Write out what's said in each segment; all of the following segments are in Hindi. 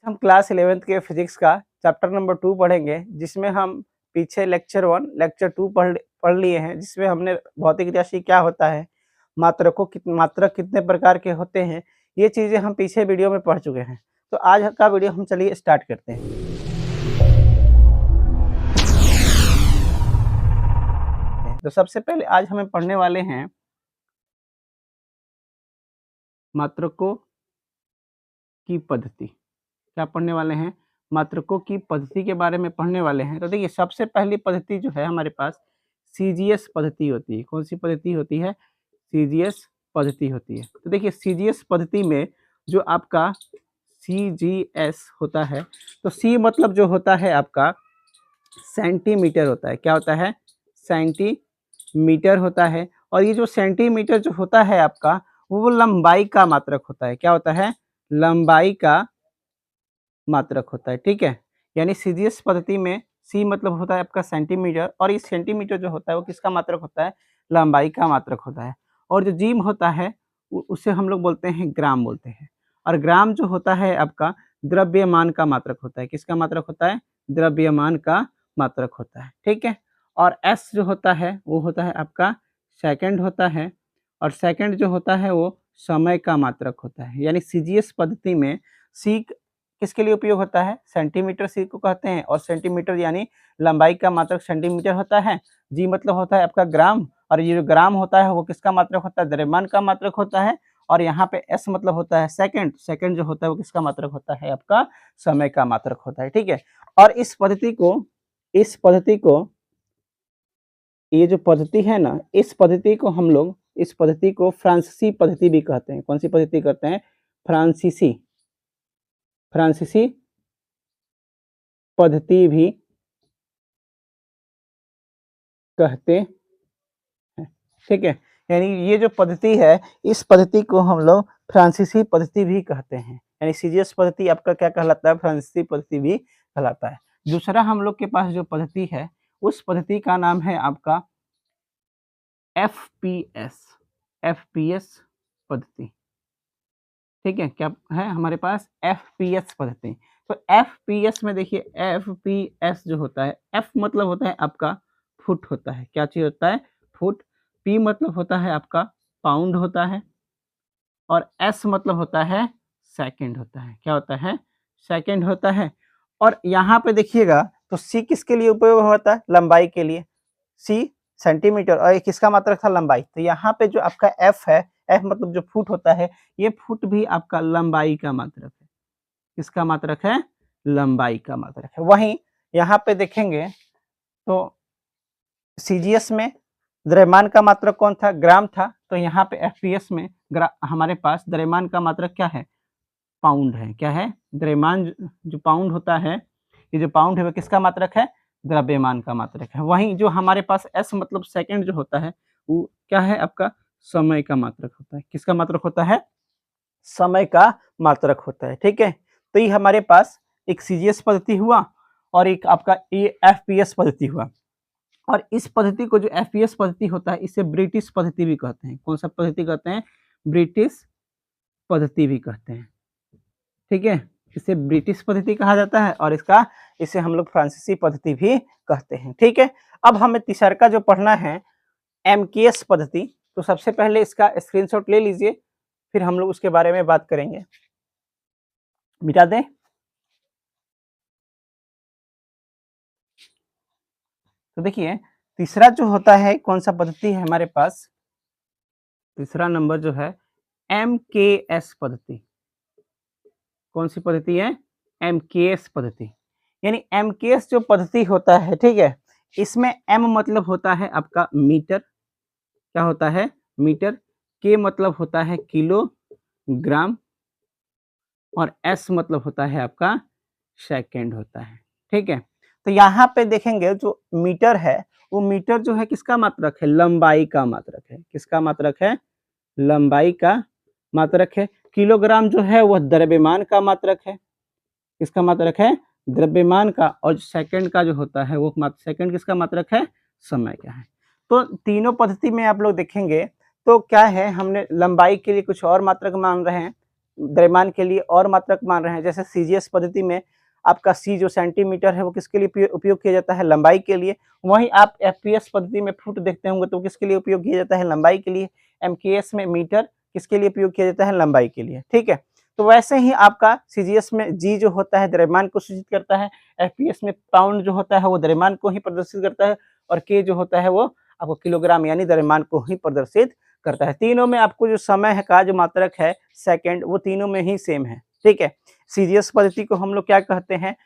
हम क्लास 11th के फिजिक्स का चैप्टर नंबर 2 पढ़ेंगे, जिसमें हम पीछे लेक्चर 1, लेक्चर 2 पढ़ लिए हैं, जिसमें हमने भौतिक राशि क्या होता है, मात्रक कितने प्रकार के होते हैं, ये चीज़ें हम पीछे वीडियो में पढ़ चुके हैं। तो आज का वीडियो हम चलिए स्टार्ट करते हैं। तो सबसे पहले आज हमें पढ़ने वाले हैं मात्रकों की पद्धति। क्या पढ़ने वाले हैं? मात्रकों की पद्धति के बारे में पढ़ने वाले हैं। तो देखिए, सबसे पहली पद्धति जो है हमारे पास सीजीएस पद्धति होती है। कौन सी पद्धति होती है? सीजीएस पद्धति होती है। तो देखिए, सीजीएस पद्धति में जो आपका सीजीएस होता है, तो सी मतलब जो होता है आपका सेंटीमीटर होता है। क्या होता है? सेंटीमीटर होता है। और ये जो सेंटीमीटर जो होता है आपका, वो लंबाई का मात्रक होता है। क्या होता है? लंबाई का मात्रक होता है। ठीक है, यानी सीजीएस पद्धति में सी मतलब होता है आपका सेंटीमीटर, और ये सेंटीमीटर जो होता है वो किसका मात्रक होता है? लंबाई का मात्रक होता है। और जो जीम होता है उसे हम लोग बोलते हैं ग्राम बोलते हैं। और ग्राम जो होता है आपका द्रव्यमान का मात्रक होता है। किसका मात्रक होता है? द्रव्यमान का मात्रक होता है। ठीक है, और एस जो होता है वो होता है आपका सेकंड होता है, और सेकंड जो होता है वो समय का मात्रक होता है। यानी सीजीएस पद्धति में सी किसके लिए उपयोग होता है? सेंटीमीटर सी को कहते हैं, और सेंटीमीटर यानी लंबाई का मात्रक सेंटीमीटर होता है। जी मतलब होता है आपका ग्राम, और ये जो ग्राम होता है वो किसका मात्रक होता है? द्रव्यमान का मात्रक होता है। और यहाँ पे एस मतलब होता है सेकंड, सेकंड जो होता है वो किसका मात्रक होता है? आपका समय का मात्रक होता है। ठीक है, और इस पद्धति को ये जो पद्धति है ना, इस पद्धति को हम लोग फ्रांसीसी पद्धति भी कहते हैं। कौन सी पद्धति कहते हैं? फ्रांसीसी पद्धति भी कहते हैं। ठीक है, यानी ये जो पद्धति है, इस पद्धति को हम लोग फ्रांसीसी पद्धति भी कहते हैं। यानी सीजीएस पद्धति आपका क्या कहलाता है? फ्रांसीसी पद्धति भी कहलाता है। दूसरा हम लोग के पास जो पद्धति है, उस पद्धति का नाम है आपका एफपीएस पद्धति। ठीक है, क्या है हमारे पास? एफपीएस पद्धति। तो एफपीएस में देखिए, एफपीएस जो होता है, एफ मतलब होता है आपका फुट होता है। क्या चीज होता है? फुट। पी मतलब होता है आपका पाउंड होता है, और एस मतलब होता है सेकंड होता है। क्या होता है? सेकंड होता है। और यहाँ पे देखिएगा, तो सी किसके लिए उपयोग होता है? लंबाई के लिए। सी सेंटीमीटर, और ये किसका मात्रक था? लंबाई। तो यहाँ पे जो आपका एफ है, एफ मतलब जो फुट होता है, ये फुट भी आपका लंबाई का मात्रक है। किसका मात्रक है? लंबाई का मात्रक है। वहीं यहाँ पे देखेंगे तो सीजीएस में द्रव्यमान का मात्रक कौन था? ग्राम था। तो यहाँ पे एफपीएस में हमारे पास द्रव्यमान का मात्रक क्या है? पाउंड है। क्या है? द्रव्यमान जो पाउंड होता है, ये जो पाउंड है वो किसका मात्रक है? द्रव्यमान का मात्रक है। वहीं जो हमारे पास एस मतलब सेकंड जो होता है, वो क्या है? आपका समय का मात्रक होता है। किसका मात्रक होता है? समय का मात्रक होता है। ठीक है, तो ये हमारे पास एक सीजीएस पद्धति हुआ, और एक आपका ये एफपीएस पद्धति हुआ। और इस पद्धति को, जो एफपीएस पद्धति होता है, इसे ब्रिटिश पद्धति भी कहते हैं। कौन सा पद्धति कहते हैं? ब्रिटिश पद्धति भी कहते हैं। ठीक है, इसे ब्रिटिश पद्धति कहा जाता है, और इसे हम लोग फ्रांसीसी पद्धति भी कहते हैं। ठीक है, अब हमें तीसरा जो पढ़ना है एमकेएस पद्धति। तो सबसे पहले इसका स्क्रीनशॉट ले लीजिए, फिर हम लोग उसके बारे में बात करेंगे। मिटा दें। तो देखिए, तीसरा जो होता है, कौन सा पद्धति है हमारे पास? तीसरा नंबर जो है एमकेएस पद्धति। कौन सी पद्धति है? एमकेएस पद्धति। यानी एमकेएस जो पद्धति होता है, ठीक है, इसमें एम मतलब होता है आपका मीटर। क्या होता है? मीटर। के मतलब होता है किलोग्राम, और एस मतलब होता है आपका सेकंड होता है। ठीक है, तो यहाँ पे देखेंगे जो मीटर है, वो मीटर जो है किसका मात्रक है? लंबाई का मात्रक है। किसका मात्रक है? लंबाई का मात्रक है। किलोग्राम जो है वह द्रव्यमान का मात्रक है। किसका मात्रक है? द्रव्यमान का। और सेकंड का जो होता है वो सेकंड किसका मात्रक है? समय का है। तो तीनों पद्धति में आप लोग देखेंगे तो क्या है, हमने लंबाई के लिए कुछ और मात्रक मान रहे हैं, द्रव्यमान के लिए और मात्रक मान रहे हैं। जैसे सीजीएस पद्धति में आपका सी जो सेंटीमीटर है वो किसके लिए उपयोग किया जाता है, लंबाई के लिए। वहीं आप एफपीएस पद्धति में फुट देखते होंगे तो किसके लिए उपयोग किया जाता है, लंबाई के लिए। एमकेएस में मीटर किसके लिए उपयोग किया जाता है, लंबाई के लिए। ठीक है, तो वैसे ही आपका सीजीएस में जी जो होता है द्रव्यमान को सूचित करता है, एफपीएस में पाउंड जो होता है वो द्रव्यमान को ही प्रदर्शित करता है, और के जो होता है वो आपको किलोग्राम यानी द्रव्यमान को ही प्रदर्शित करता है। तीनों में आपको जो समय है का जो मात्रक है सेकंड, वो तीनों में ही सेम है। ठीक है, सीजीएस पद्धति को हम लोग क्या कहते हैं,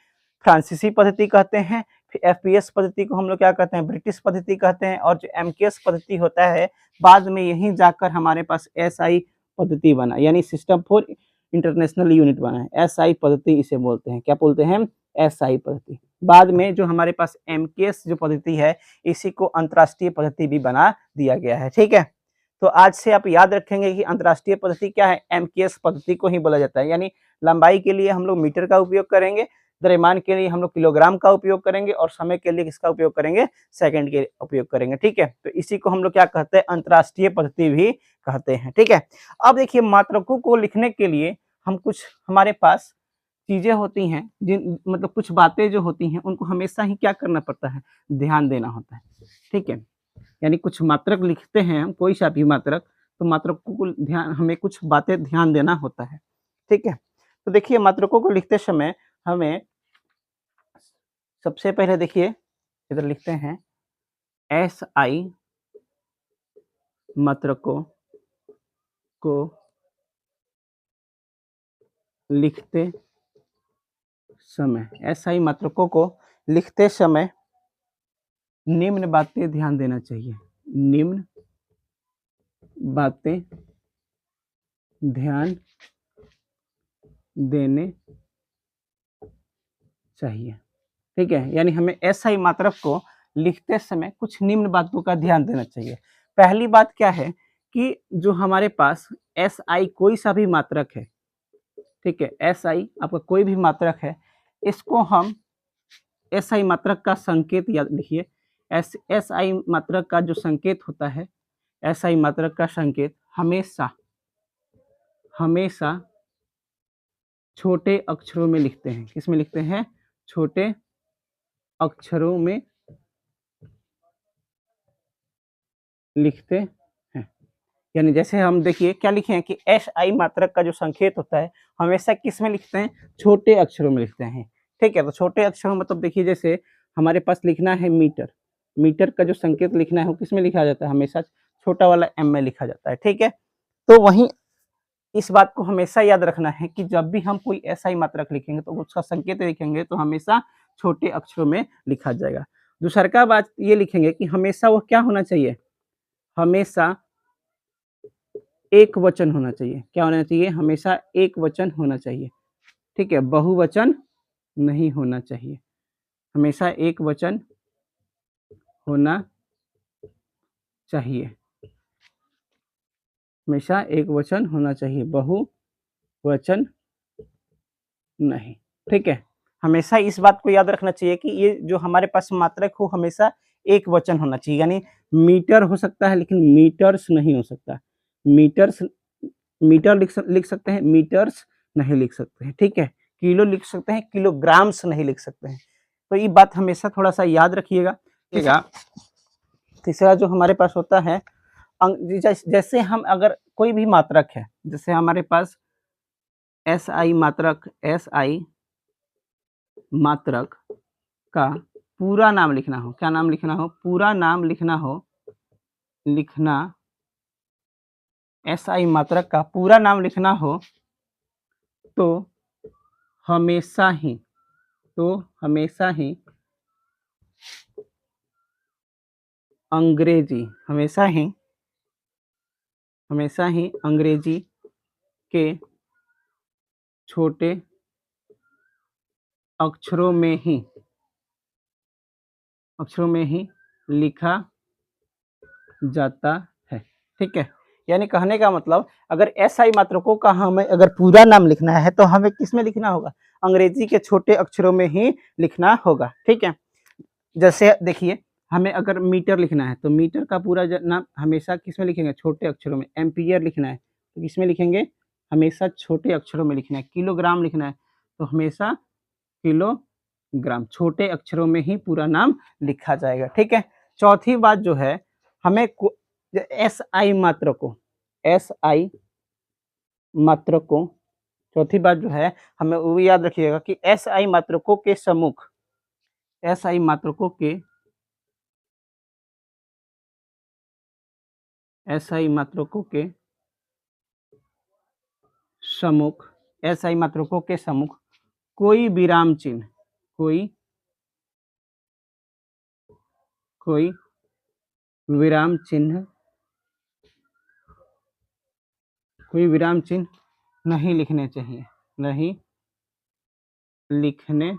फ्रांसीसी पद्धति कहते हैं। फिर एफपीएस पद्धति को हम लोग क्या कहते हैं, ब्रिटिश पद्धति कहते हैं। और जो एमकेएस पद्धति होता है बाद में यहीं जाकर हमारे पास एसआई पद्धति बना, यानी सिस्टम फॉर इंटरनेशनल यूनिट बना है। एसआई पद्धति इसे बोलते हैं, क्या बोलते हैं, एसआई पद्धति। बाद में जो हमारे पास एमकेएस जो पद्धति है इसी को अंतर्राष्ट्रीय पद्धति भी बना दिया गया है। ठीक है, तो आज से आप याद रखेंगे कि अंतर्राष्ट्रीय पद्धति क्या है, एमकेएस पद्धति को ही बोला जाता है। यानी लंबाई के लिए हम लोग मीटर का उपयोग करेंगे, द्रव्यमान के लिए हम लोग किलोग्राम का उपयोग करेंगे, और समय के लिए किसका उपयोग करेंगे, सेकंड के उपयोग करेंगे। ठीक है, तो इसी को हम लोग क्या कहते हैं, अंतर्राष्ट्रीय पद्धति भी कहते हैं। ठीक है, अब देखिए मात्रकों को लिखने के लिए हम कुछ हमारे पास चीजें होती हैं, जिन मतलब कुछ बातें जो होती हैं उनको हमेशा ही क्या करना पड़ता है, ध्यान देना होता है। ठीक है, यानी कुछ मात्रक लिखते हैं हम, कोई सा भी मात्रक, तो मात्रकों को ध्यान, हमें कुछ बातें ध्यान देना होता है। ठीक है, तो देखिए मात्रकों को लिखते समय हमें सबसे पहले देखिए इधर लिखते हैं एसआई मात्रकों को लिखते समय, एसआई मात्रकों को लिखते समय निम्न बातें ध्यान देना चाहिए, निम्न बातें ध्यान देने चाहिए। ठीक है, यानी हमें एसआई मात्रक को लिखते समय कुछ निम्न बातों का ध्यान देना चाहिए। पहली बात क्या है कि जो हमारे पास एसआई कोई सा भी मात्रक है, ठीक है, एसआई आपका कोई भी मात्रक है, इसको हम एसआई मात्रक का संकेत याद लिखिए। एसआई मात्रक का जो संकेत होता है, एसआई मात्रक का संकेत हमेशा हमेशा छोटे अक्षरों में लिखते हैं। किस में लिखते हैं, छोटे अक्षरों में लिखते हैं। यानी जैसे हम देखिए क्या लिखे हैं कि एसआई मात्रक का जो संकेत होता है हमेशा किस में लिखते हैं, छोटे अक्षरों में लिखते हैं। ठीक है, तो छोटे अक्षरों मतलब देखिए जैसे हमारे पास लिखना है मीटर, मीटर का जो संकेत लिखना है वो किस में लिखा जाता है, हमेशा छोटा वाला एम में लिखा जाता है। ठीक है, तो वहीं इस बात को हमेशा याद रखना है कि जब भी हम कोई एसआई मात्रक लिखेंगे तो उसका संकेत लिखेंगे तो हमेशा छोटे अक्षरों में लिखा जाएगा। दूसरा बात ये लिखेंगे कि हमेशा वो क्या होना चाहिए, हमेशा एक वचन होना चाहिए। क्या होना चाहिए, हमेशा एक वचन होना चाहिए। ठीक है, बहुवचन नहीं होना चाहिए, हमेशा एक वचन होना चाहिए, हमेशा एक वचन होना चाहिए, बहुवचन नहीं। ठीक है, हमेशा इस बात को याद रखना चाहिए कि ये जो हमारे पास मात्रक हो हमेशा एक वचन होना चाहिए। यानी मीटर हो सकता है लेकिन मीटर्स नहीं हो सकता, मीटर्स मीटर लिख सकते हैं, मीटर्स नहीं लिख सकते हैं। ठीक है, किलो लिख सकते हैं, किलोग्राम्स नहीं लिख सकते हैं। तो ये बात हमेशा थोड़ा सा याद रखिएगा। तीसरा जो हमारे पास होता है जैसे हम अगर कोई भी मात्रक है, जैसे हमारे पास एसआई मात्रक का पूरा नाम लिखना हो, क्या नाम लिखना हो, पूरा नाम लिखना एसआई मात्रक का पूरा नाम लिखना हो तो हमेशा ही अंग्रेजी, हमेशा ही अंग्रेजी के छोटे अक्षरों में ही लिखा जाता है। ठीक है, यानी कहने का मतलब अगर एसआई मात्रकों का हमें अगर पूरा नाम लिखना है तो हमें किस में लिखना होगा, अंग्रेजी के छोटे अक्षरों में ही लिखना होगा। ठीक है, जैसे देखिए हमें अगर मीटर लिखना है तो मीटर का पूरा नाम हमेशा किस में लिखेंगे, छोटे अक्षरों में। एम्पियर लिखना है तो किस में लिखेंगे, हमेशा छोटे अक्षरों में लिखना है। किलोग्राम लिखना है तो हमेशा किलोग्राम, छोटे अक्षरों में ही पूरा नाम लिखा जाएगा। ठीक है। चौथी बात जो है, हमें एस आई मात्रा को, एस आई मात्रक को, चौथी बात जो है हमें वो याद रखिएगा कि एस आई मात्रकों के सम्मुख, एस आई मात्रकों के, एस आई मात्रकों के सम्मुख, एस आई मात्रकों के सम्मुख कोई विराम चिन्ह, कोई विराम चिन्ह, कोई विराम चिन्ह नहीं लिखने चाहिए, नहीं लिखने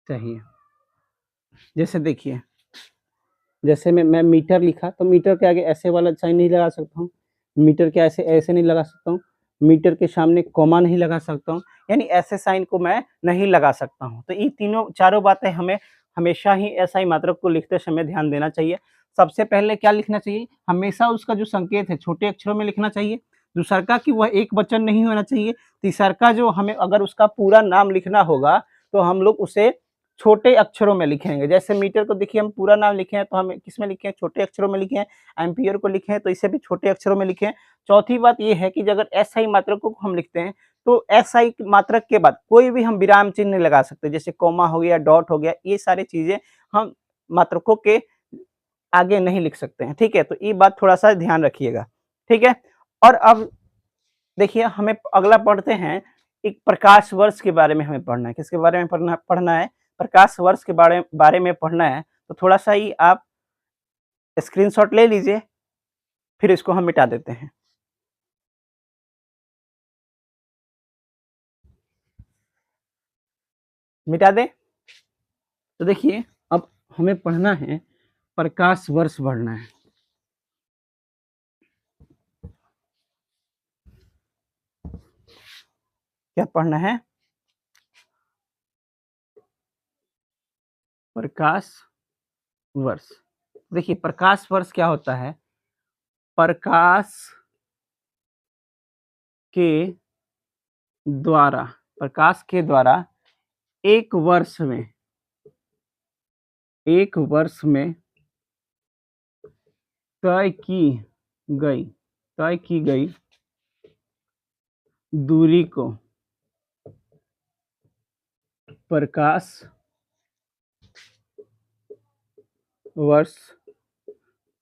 चाहिए। जैसे देखिए, जैसे मैं मीटर लिखा तो मीटर के आगे ऐसे वाला साइन नहीं लगा सकता हूँ, मीटर के ऐसे नहीं लगा सकता हूँ, मीटर के सामने कॉमा नहीं लगा सकता हूँ, यानी ऐसे साइन को मैं नहीं लगा सकता हूँ। तो ये चारों बातें हमें हमेशा ही एसआई मात्रक को लिखते समय ध्यान देना चाहिए। सबसे पहले क्या लिखना चाहिए, हमेशा उसका जो संकेत है छोटे अक्षरों में लिखना चाहिए। दूसरा का कि वह एक वचन नहीं होना चाहिए। तीसरा का जो हमें अगर उसका पूरा नाम लिखना होगा तो हम लोग उसे छोटे अक्षरों में लिखेंगे। जैसे मीटर को देखिए हम पूरा नाम लिखे हैं तो हम किस में लिखे हैं, छोटे अक्षरों में लिखे हैं। एम्पियर को लिखे हैं तो इसे भी छोटे अक्षरों में लिखे हैं। चौथी बात ये है कि अगर एस आई मात्रकों को हम लिखते हैं तो एस आई मात्रक के बाद कोई भी हम विराम चिन्ह नहीं लगा सकते, जैसे कोमा हो गया, डॉट हो गया, ये सारी चीजें हम मात्रकों के आगे नहीं लिख सकते हैं। ठीक है, तो ये बात थोड़ा सा ध्यान रखिएगा। ठीक है, और अब देखिए हमें अगला पढ़ते हैं, एक प्रकाश वर्ष के बारे में हमें पढ़ना है। किसके बारे में पढ़ना है? प्रकाश वर्ष के बारे में पढ़ना है। तो थोड़ा सा ही आप स्क्रीनशॉट ले लीजिए, फिर इसको हम मिटा देते हैं। मिटा दे। तो देखिए अब हमें पढ़ना है, प्रकाश वर्ष पढ़ना है। क्या पढ़ना है? प्रकाश वर्ष। देखिए प्रकाश वर्ष क्या होता है? प्रकाश के द्वारा, प्रकाश के द्वारा एक वर्ष में तय की गई दूरी को प्रकाश वर्ष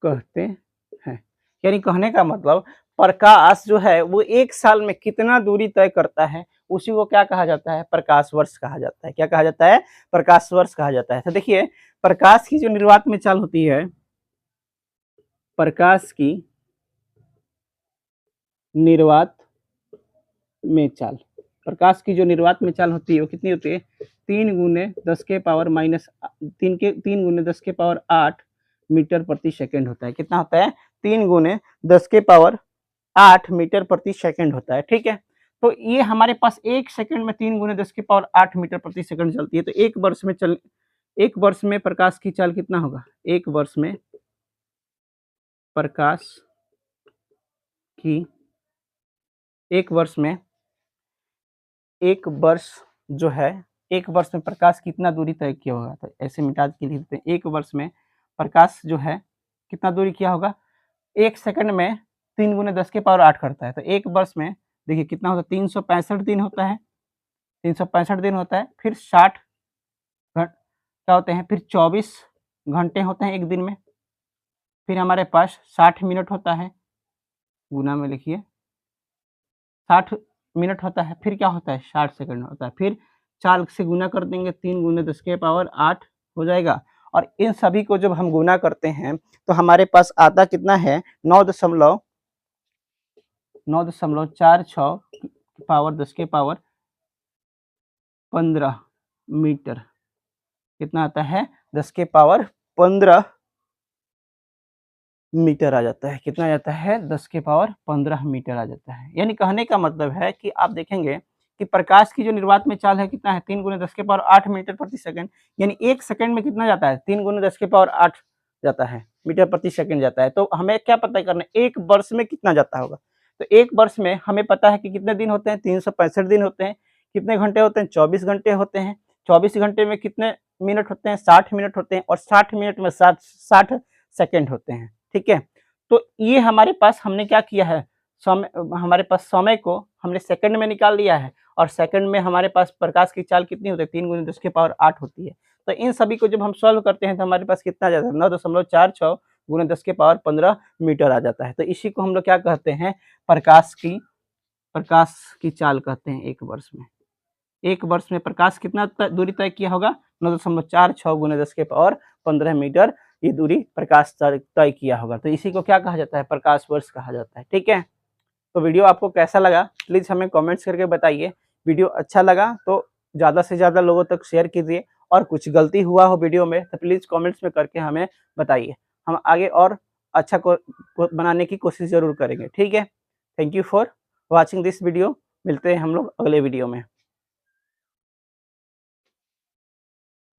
कहते हैं। यानी कहने का मतलब प्रकाश जो है वो एक साल में कितना दूरी तय करता है, उसी को क्या कहा जाता है? प्रकाश वर्ष कहा जाता है। क्या कहा जाता है? प्रकाश वर्ष कहा जाता है। तो देखिए प्रकाश की जो निर्वात में चाल होती है, प्रकाश की निर्वात में चाल, प्रकाश की जो निर्वात में चाल होती है वो कितनी होती है? 3 × 10⁻⁸ मीटर प्रति सेकंड होता है। कितना होता है? 3 × 10⁸ मीटर प्रति सेकंड होता है। ठीक है, तो ये हमारे पास एक सेकंड में 3 × 10⁸ मीटर प्रति सेकंड चलती है। तो एक वर्ष में प्रकाश की चाल कितना होगा? एक वर्ष में प्रकाश की, एक वर्ष जो है, एक वर्ष में प्रकाश कितना दूरी तय किया होगा? तो ऐसे मिटा के लिख देते हैं। एक वर्ष में प्रकाश जो है कितना दूरी किया होगा? एक सेकंड में 3 × 10⁸ करता है। तो एक वर्ष में देखिए कितना होता है? 365 दिन होता है, 365 दिन होता है। फिर 60 क्या होते हैं? फिर 24 घंटे होते हैं एक दिन में। फिर हमारे पास 60 मिनट होता है, गुना में लिखिए, 60 मिनट होता है। फिर क्या होता है? 60 सेकंड होता है। फिर 4 से गुना कर देंगे, 3 × 10⁸ हो जाएगा। और इन सभी को जब हम गुना करते हैं तो हमारे पास आता कितना है? 9.46 पावर 10⁻15 मीटर। कितना आता है? 10⁻15 मीटर आ जाता है। कितना आ जाता है? 10⁻15 मीटर आ जाता है। यानी कहने का मतलब है कि आप देखेंगे कि प्रकाश की जो निर्वात में चाल है कितना है? 3 × 10⁸ मीटर प्रति सेकंड। यानी एक सेकंड में कितना जाता है? 3 × 10⁸ जाता है, मीटर प्रति सेकंड जाता है। तो हमें क्या पता करना है, 1 वर्ष में कितना जाता होगा। तो 1 वर्ष में हमें पता है कि कितने दिन होते हैं, 365 दिन होते हैं। कितने घंटे होते हैं, 24 घंटे होते हैं। 24 घंटे में कितने मिनट होते हैं, 60 मिनट होते हैं, और 60 मिनट में 60 सेकंड होते हैं, ठीक है। तो ये हमारे पास हमने क्या किया है, समय, हमारे पास समय को हमने सेकंड में निकाल लिया है, और सेकंड में हमारे पास प्रकाश की चाल कितनी होती है, 3 × 10⁸ होती है। तो इन सभी को जब हम सॉल्व करते हैं तो हमारे पास कितना आ जाता है, 9.46 × 10⁻15 मीटर आ जाता है। तो इसी को हम लोग क्या कहते हैं, प्रकाश की चाल कहते हैं 1 वर्ष में। 1 वर्ष में प्रकाश कितना दूरी तय किया होगा, 9.46 × 10⁻15 मीटर ये दूरी प्रकाश तय किया होगा। तो इसी को क्या कहा जाता है, प्रकाश वर्ष कहा जाता है, ठीक है। तो वीडियो आपको कैसा लगा प्लीज़ हमें कमेंट्स करके बताइए। वीडियो अच्छा लगा तो ज़्यादा से ज़्यादा लोगों तक शेयर कीजिए, और कुछ गलती हुआ हो वीडियो में तो प्लीज़ कमेंट्स में करके हमें बताइए। हम आगे और अच्छा को बनाने की कोशिश ज़रूर करेंगे, ठीक है। Thank you for watching this video. मिलते हैं हम लोग अगले वीडियो में।